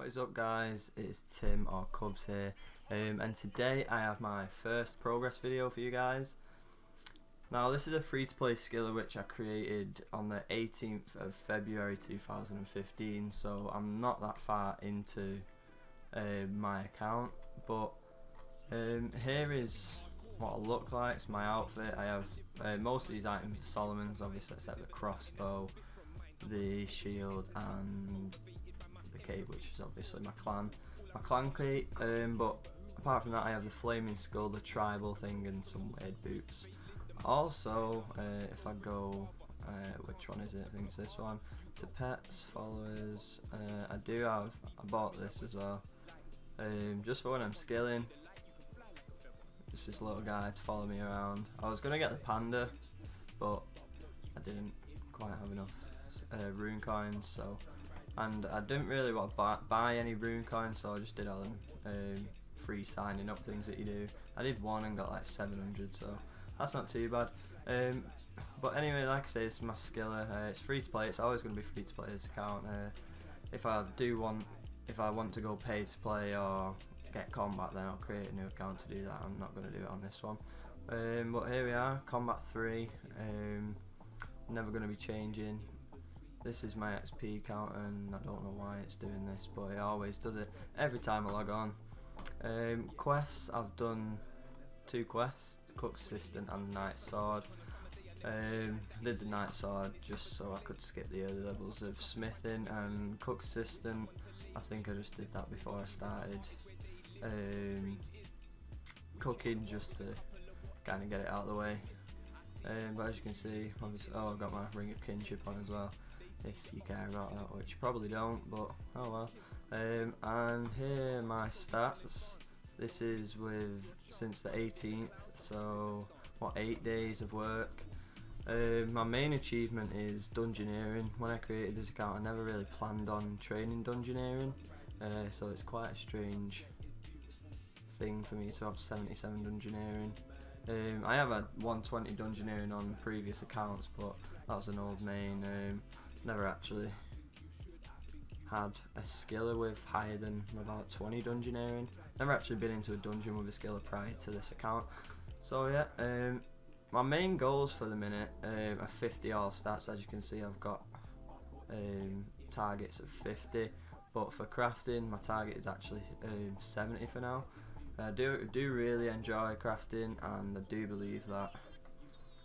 What is up guys, it's Tim or Kuvs here, and today I have my first progress video for you guys. Now this is a free to play skiller which I created on the 18th of February 2015, so I'm not that far into my account, but here is what I look like. It's my outfit. I have most of these items are Solomon's, obviously, except the crossbow, the shield and the cape, which is obviously my clan cape, but apart from that I have the flaming skull, the tribal thing and some weird boots. Also if I go, which one is it? I think it's this one, to pets, followers, I bought this as well, just for when I'm skilling. Just this little guy to follow me around. I was going to get the panda, but I didn't quite have enough rune coins, so, and I didn't really want to buy any rune coins, so I just did all them free signing up things that you do. I did one and got like 700, so that's not too bad. But anyway, like I say, it's my skiller. It's free to play. It's always going to be free to play this account. If I want to go pay to play or get combat, then I'll create a new account to do that. I'm not going to do it on this one. But here we are, combat 3. Never going to be changing. This is my XP count, and I don't know why it's doing this, but it always does it every time I log on. Quests, I've done 2 quests, Cook's Assistant and Knight Sword. Did the Knight Sword just so I could skip the early levels of smithing, and Cook's Assistant, I think I just did that before I started cooking, just to kind of get it out of the way. But as you can see, obviously, I've got my Ring of Kinship on as well, if you care about that, which you probably don't, but oh well. And here are my stats. This is since the 18th, so what, 8 days of work. My main achievement is dungeoneering. When I created this account, I never really planned on training dungeoneering, so it's quite a strange thing for me to have 77 dungeoneering. I have had 120 dungeoneering on previous accounts, but that was an old main. Never actually had a skiller with higher than about 20 dungeoneering. Never actually been into a dungeon with a skiller prior to this account. So yeah, my main goals for the minute are 50 all stats. As you can see, I've got targets of 50, but for crafting my target is actually 70 for now. I do really enjoy crafting, and I do believe that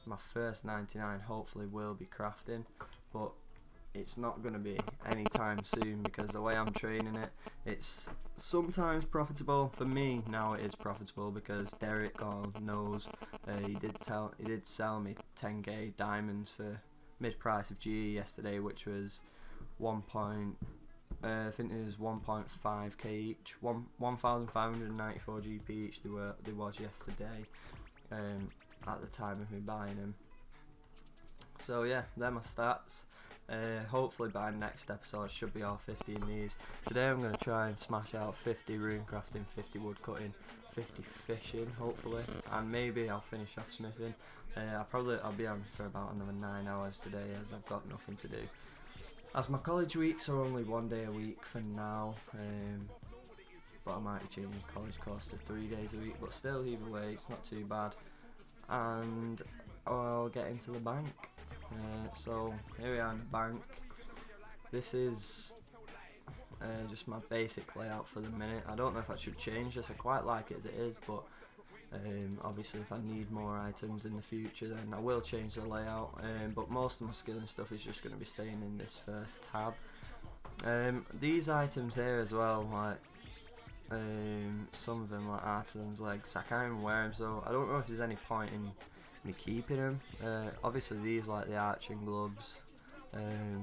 my first 99 hopefully will be crafting, but it's not going to be anytime soon because the way I'm training it, it's sometimes profitable. For me now it is profitable because Derek knows, he did sell me 10k diamonds for mid price of GE yesterday, which was I think it was 1.5k each, 1,594 GP each they was yesterday, at the time of me buying them. So yeah, they're my stats. Hopefully by next episode should be all 50 in these. Today I'm going to try and smash out 50 rune crafting, 50 wood cutting, 50 fishing hopefully, and maybe I'll finish off smithing. I'll be on for about another 9 hours today, as I've got nothing to do. As my college weeks are only 1 day a week for now, but I might be changing college course to 3 days a week, but still, either way, it's not too bad. And I'll get into the bank. So here we are in the bank. This is just my basic layout for the minute. I don't know if I should change this. I quite like it as it is, but obviously if I need more items in the future, then I will change the layout. But most of my skilling stuff is just going to be staying in this first tab. These items here as well, like some of them, like artisan's legs, I can't even wear them, so I don't know if there's any point in me keeping them. Obviously these, like the arching gloves,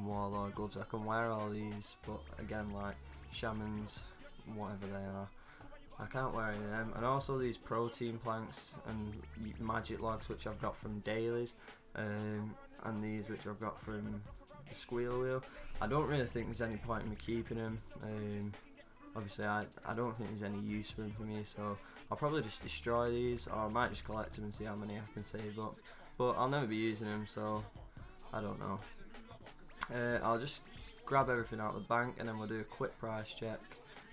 warlord gloves, I can wear all these, but again, like shamans, whatever they are, I can't wear any of them. And also these protein planks and magic logs, which I've got from dailies, and these which I've got from the squeal wheel. I don't really think there's any point in me keeping them. Obviously I don't think there's any use for them for me, so I'll probably just destroy these, or I might just collect them and see how many I can save up, but I'll never be using them, so I don't know. I'll just grab everything out of the bank, and then we'll do a quick price check,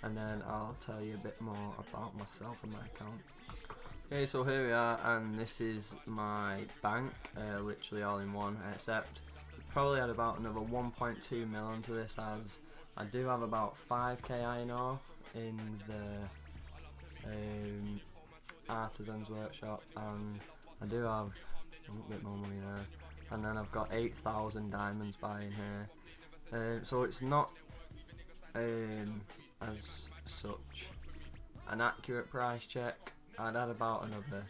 and then I'll tell you a bit more about myself and my account. Okay, so here we are, and this is my bank, literally all in one, except probably had about another 1.2 mil onto this, as I do have about 5k iron ore in the artisan's workshop, and I do have a bit more money there, and then I've got 8,000 diamonds buying here, so it's not as such an accurate price check. I'd add about another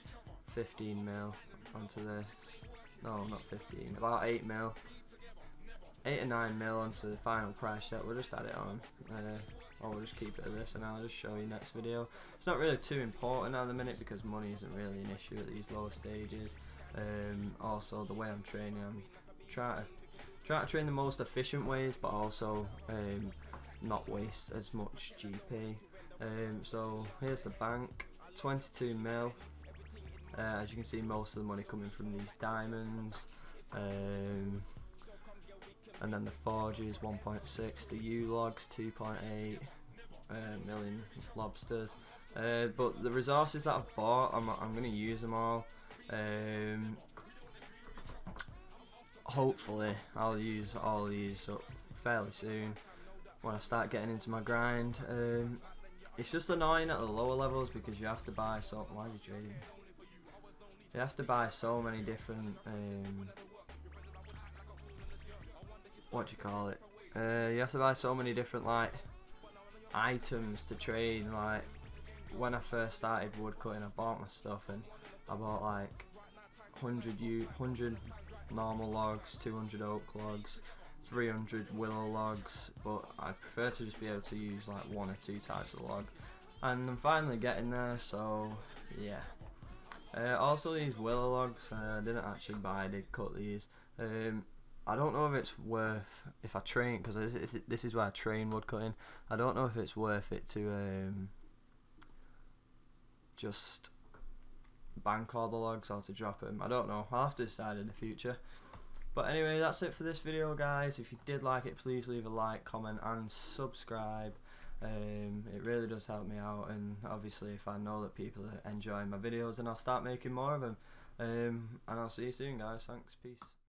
15 mil onto this. No, not 15, about 8 mil. 8 or 9 mil onto the final price check. We'll just add it on. Or we'll just keep it at this, and I'll just show you next video. It's not really too important at the minute because money isn't really an issue at these lower stages. Also, the way I'm training, I'm trying to train the most efficient ways, but also not waste as much GP. So here's the bank. 22 mil. As you can see, most of the money coming from these diamonds, and then the forges 1.6, the U-logs 2.8 million lobsters. But the resources that I've bought, I'm going to use them all. Hopefully I'll use all these up fairly soon when I start getting into my grind. It's just annoying at the lower levels because you have to buy so. Why is he trading? You have to buy so many different. What do you call it? You have to buy so many different like items to trade. Like when I first started woodcutting, I bought my stuff and I bought like 100 normal logs, 200 oak logs, 300 willow logs, but I prefer to just be able to use like 1 or 2 types of log, and I'm finally getting there, so yeah. Also these willow logs, I didn't actually buy, I did cut these. I don't know if it's worth, if I train, because this is where I train woodcutting, I don't know if it's worth it to just bank all the logs or to drop them. I don't know, I'll have to decide in the future. But anyway, that's it for this video, guys. If you did like it, please leave a like, comment and subscribe. It really does help me out, and obviously if I know that people are enjoying my videos, then I'll start making more of them. And I'll see you soon, guys. Thanks, peace.